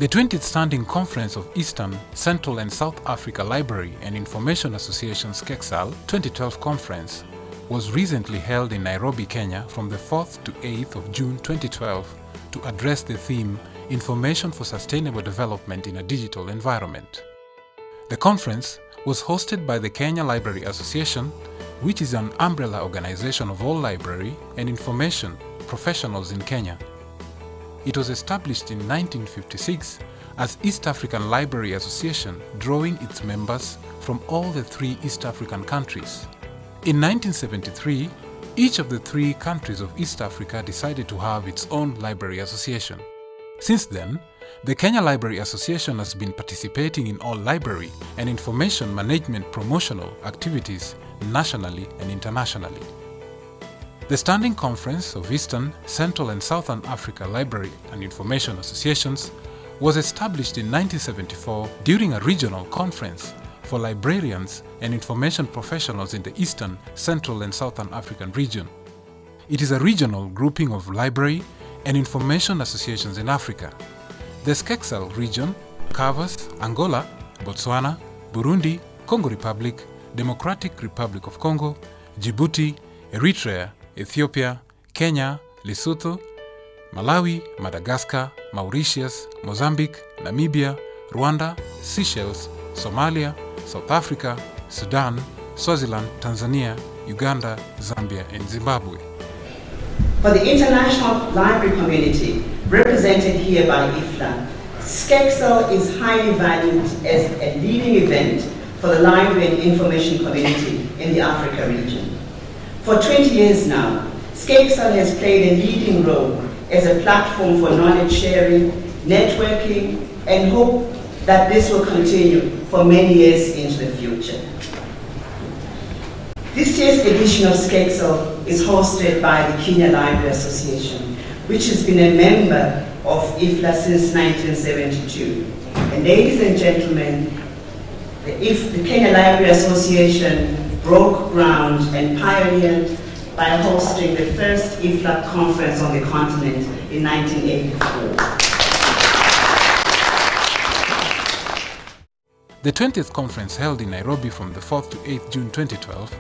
The 20th Standing Conference of Eastern, Central and South Africa Library and Information Association SCECSAL 2012 Conference was recently held in Nairobi, Kenya from the 4th to 8th of June 2012 to address the theme Information for Sustainable Development in a Digital Environment. The conference was hosted by the Kenya Library Association, which is an umbrella organization of all library and information professionals in Kenya. It was established in 1956 as East African Library Association, drawing its members from all the 3 East African countries. In 1973, each of the 3 countries of East Africa decided to have its own library association. Since then, the Kenya Library Association has been participating in all library and information management promotional activities nationally and internationally. The Standing Conference of Eastern, Central and Southern Africa Library and Information Associations was established in 1974 during a regional conference for librarians and information professionals in the Eastern, Central and Southern African region. It is a regional grouping of library and information associations in Africa. The SCECSAL region covers Angola, Botswana, Burundi, Congo Republic, Democratic Republic of Congo, Djibouti, Eritrea, Ethiopia, Kenya, Lesotho, Malawi, Madagascar, Mauritius, Mozambique, Namibia, Rwanda, Seychelles, Somalia, South Africa, Sudan, Swaziland, Tanzania, Uganda, Zambia, and Zimbabwe. For the international library community, represented here by IFLA, SCECSAL is highly valued as a leading event for the library and information community in the Africa region. For 20 years now, SCECSAL has played a leading role as a platform for knowledge sharing, networking, and hope that this will continue for many years into the future. This year's edition of SCECSAL is hosted by the Kenya Library Association, which has been a member of IFLA since 1972. And ladies and gentlemen, the Kenya Library Association broke ground and pioneered by hosting the first IFLA conference on the continent in 1984. The 20th conference, held in Nairobi from the 4th to 8th June 2012,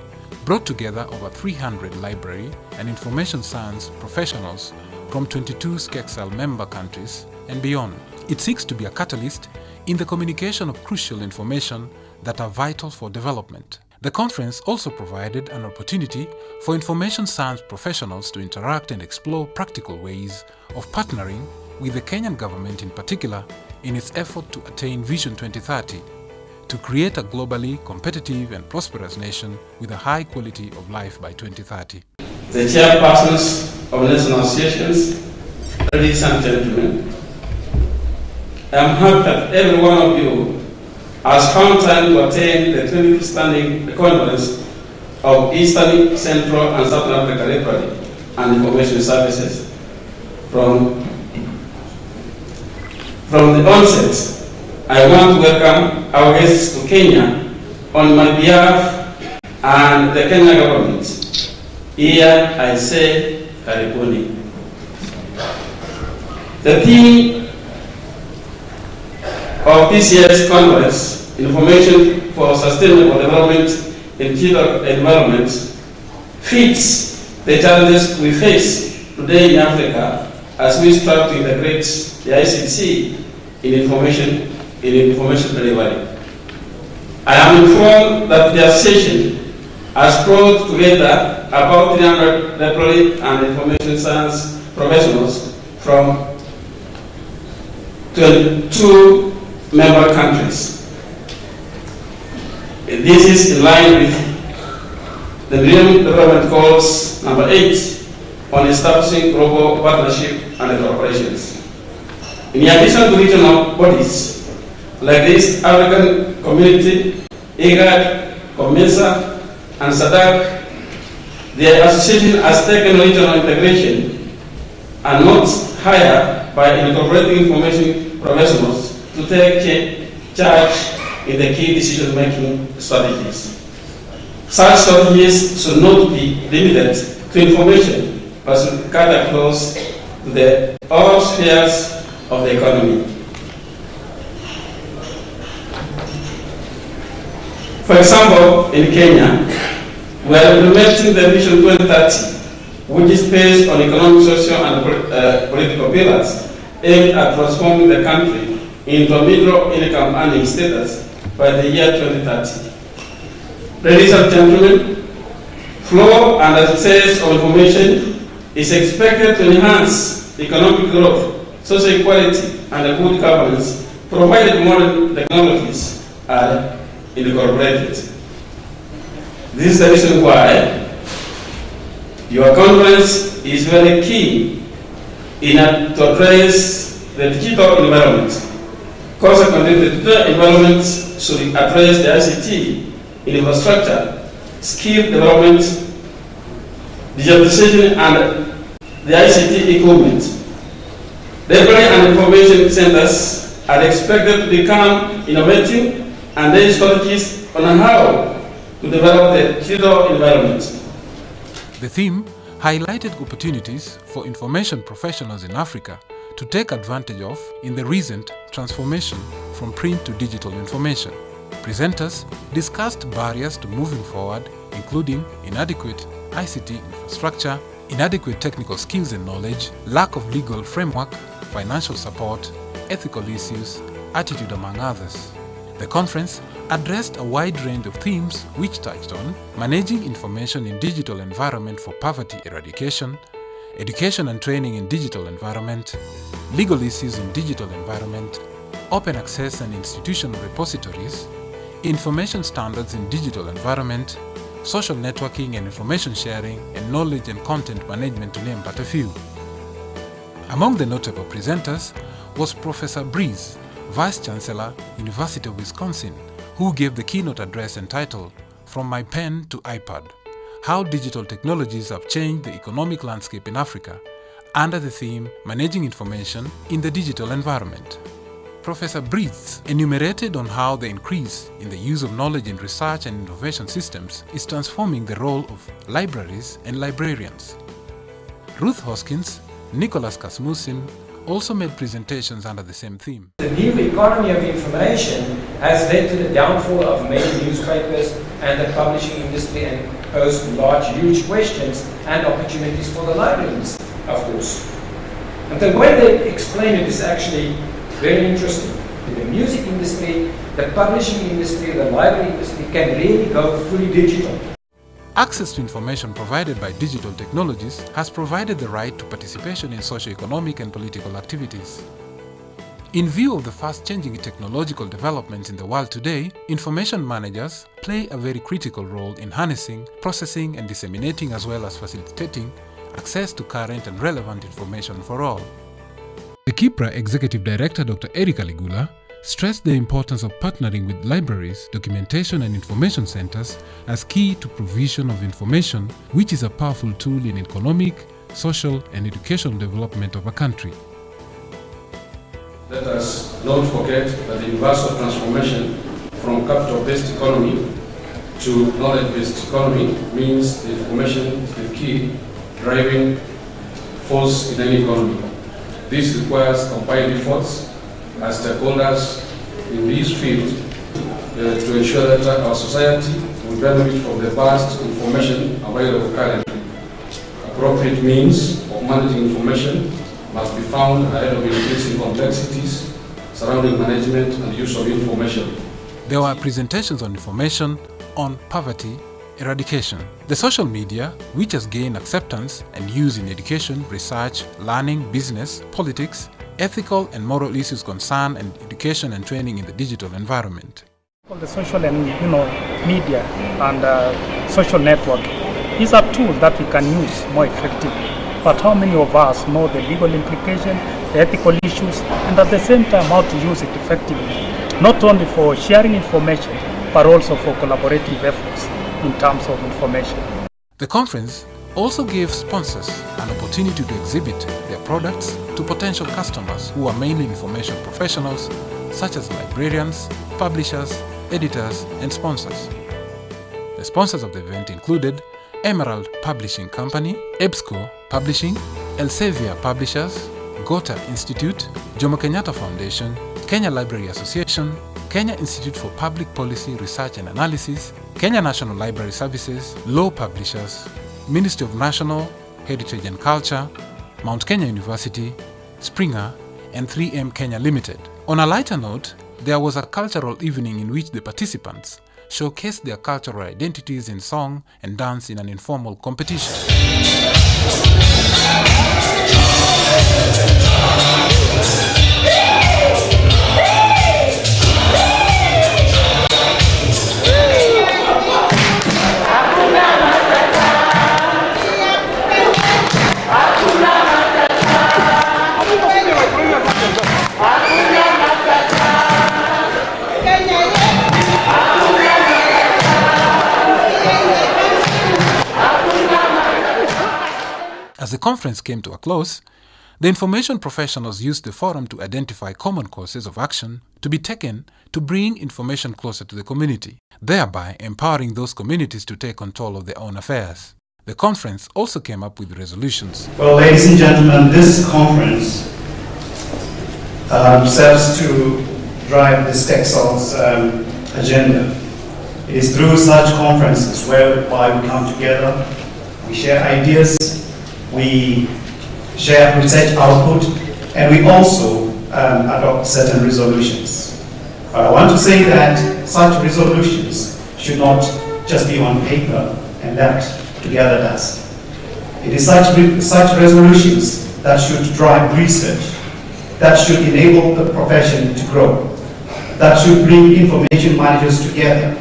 brought together over 300 library and information science professionals from 22 SCECSAL member countries and beyond. It seeks to be a catalyst in the communication of crucial information that are vital for development. The conference also provided an opportunity for information science professionals to interact and explore practical ways of partnering with the Kenyan government in particular in its effort to attain Vision 2030, to create a globally competitive and prosperous nation with a high quality of life by 2030. The chairpersons of national associations, ladies and gentlemen, I am happy that every one of you has found time to attend the 20th Standing Conference of Eastern, Central and Southern Africa Library and Information Services. From the onset, I want to welcome our guests to Kenya on my behalf and the Kenya government. Here I say, Karibuni. The theme of this year's conference, Information for Sustainable Development in Digital Environment, fits the challenges we face today in Africa as we strive to integrate the ICT in information delivery. I am informed that the association has brought together about 300 library and information science professionals from 22 member countries. This is in line with the Millennium Development Goals number 8 on establishing global partnership and cooperations. In addition to regional bodies like the East African Community, IGAD, COMESA, and SADC, the association has taken regional integration and not higher by incorporating information professionals to take charge in the key decision-making strategies. Such strategies should not be limited to information, but should cut across to all spheres of the economy. For example, in Kenya, we are implementing the Vision 2030, which is based on economic, social, and political pillars aimed at transforming the country into a middle-income earning status by the year 2030. Ladies and gentlemen, flow and access of information is expected to enhance economic growth, social equality, and good governance, provided modern technologies are incorporated. This is the reason why your conference is very key to address the digital environment. Consequently, the digital environment should address the ICT infrastructure, skill development, digitalization, and the ICT equipment. Library and information centers are expected to become innovative and their strategies on how to develop the digital environment. The theme highlighted opportunities for information professionals in Africa to take advantage of in the recent transformation from print to digital information. Presenters discussed barriers to moving forward, including inadequate ICT infrastructure, inadequate technical skills and knowledge, lack of legal framework, financial support, ethical issues, attitude, among others. The conference addressed a wide range of themes which touched on managing information in digital environment for poverty eradication, education and training in digital environment, legal issues in digital environment, open access and institutional repositories, information standards in digital environment, social networking and information sharing, and knowledge and content management, to name but a few. Among the notable presenters was Professor Breeze, Vice-Chancellor, University of Wisconsin, who gave the keynote address entitled "From My Pen to iPad: How Digital Technologies Have Changed the Economic Landscape in Africa," under the theme Managing Information in the Digital Environment. Professor Breeze enumerated on how the increase in the use of knowledge in research and innovation systems is transforming the role of libraries and librarians. Ruth Hoskins, Nicholas Kasmusin also made presentations under the same theme. The new economy of information has led to the downfall of many newspapers and the publishing industry and posed large, huge questions and opportunities for the library industry, of course. And the way they explain it is actually very interesting. In the music industry, the publishing industry, the library industry can really go fully digital. Access to information provided by digital technologies has provided the right to participation in socio-economic and political activities. In view of the fast-changing technological developments in the world today, information managers play a very critical role in harnessing, processing, and disseminating, as well as facilitating access to current and relevant information for all. The KIPRA Executive Director Dr. Erica Ligula stressed the importance of partnering with libraries, documentation and information centers as key to provision of information, which is a powerful tool in economic, social and educational development of a country. Let us not forget that the universal transformation from capital-based economy to knowledge-based economy means the information is the key driving force in any economy. This requires combined efforts as stakeholders in this field to ensure that our society will benefit from the vast information available currently. Appropriate means of managing information must be found ahead of increasing complexities surrounding management and use of information. There were presentations on information on poverty eradication. The social media, which has gained acceptance and use in education, research, learning, business, politics, ethical and moral issues concern and education and training in the digital environment. The social and media and social network is a tool that we can use more effectively. But how many of us know the legal implication, the ethical issues, and at the same time how to use it effectively, not only for sharing information, but also for collaborative efforts in terms of information. The conference also gave sponsors an opportunity to exhibit their products to potential customers who are mainly information professionals, such as librarians, publishers, editors, and sponsors. The sponsors of the event included Emerald Publishing Company, EBSCO Publishing, Elsevier Publishers, Gotha Institute, Jomo Kenyatta Foundation, Kenya Library Association, Kenya Institute for Public Policy Research and Analysis, Kenya National Library Services, Law Publishers, Ministry of National Heritage and Culture, Mount Kenya University, Springer, and 3M Kenya Limited. On a lighter note, there was a cultural evening in which the participants showcased their cultural identities in song and dance in an informal competition. As the conference came to a close, the information professionals used the forum to identify common courses of action to be taken to bring information closer to the community, thereby empowering those communities to take control of their own affairs. The conference also came up with resolutions. Well, ladies and gentlemen, this conference serves to drive the SCECSAL's agenda. It is through such conferences whereby we come together, we share ideas, we share research output, and we also adopt certain resolutions. But I want to say that such resolutions should not just be on paper and left to gather dust. It is such resolutions that should drive research, that should enable the profession to grow, that should bring information managers together,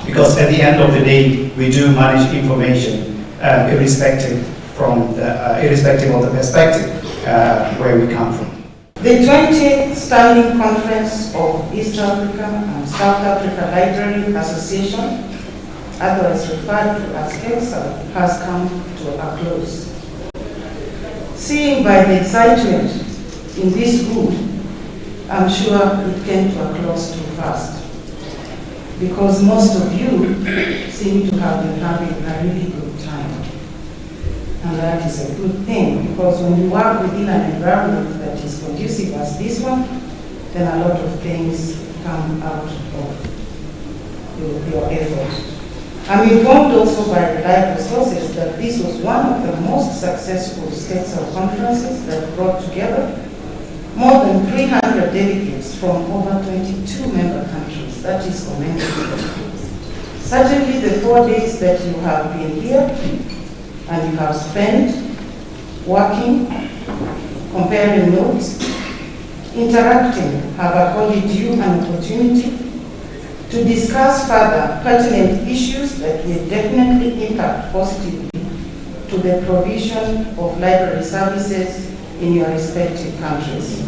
because at the end of the day, we do manage information irrespective of the perspective where we come from. The 20th Standing Conference of East Africa and South Africa Library Association, otherwise referred to as SCECSAL, has come to a close. Seeing by the excitement in this room, I'm sure it came to a close too fast, because most of you seem to have been having a really good time. And that is a good thing, because when you work within an environment that is conducive as this one, then a lot of things come out of your effort. I'm informed also by reliable sources that this was one of the most successful SCECSAL conferences that brought together more than 300 delegates from over 22 member countries. That is commendable. Certainly the 4 days that you have been here and you have spent working, comparing notes, interacting, have accorded you an opportunity to discuss further pertinent issues that will definitely impact positively to the provision of library services in your respective countries.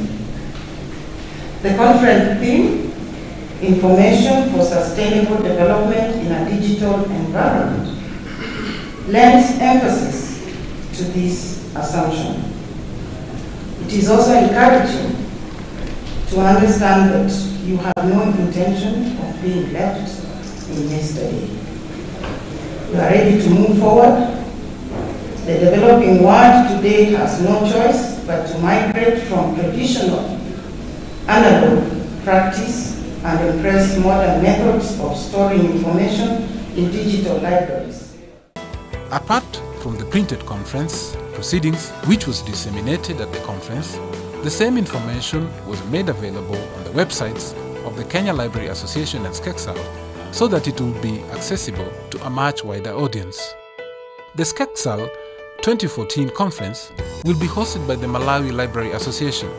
The conference theme, Information for Sustainable Development in a Digital Environment, lends emphasis to this assumption. It is also encouraging to understand that you have no intention of being left in yesterday. You are ready to move forward. The developing world today has no choice but to migrate from traditional analog practice and embrace modern methods of storing information in digital libraries. Apart from the printed conference proceedings, which was disseminated at the conference, the same information was made available on the websites of the Kenya Library Association and SCECSAL so that it will be accessible to a much wider audience. The SCECSAL 2014 conference will be hosted by the Malawi Library Association.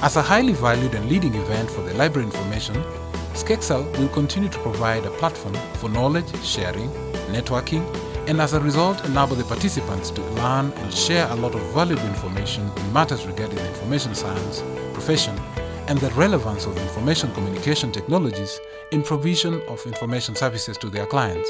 As a highly valued and leading event for the library information, SCECSAL will continue to provide a platform for knowledge sharing, networking, and as a result enable the participants to learn and share a lot of valuable information in matters regarding the information science profession and the relevance of information communication technologies in provision of information services to their clients.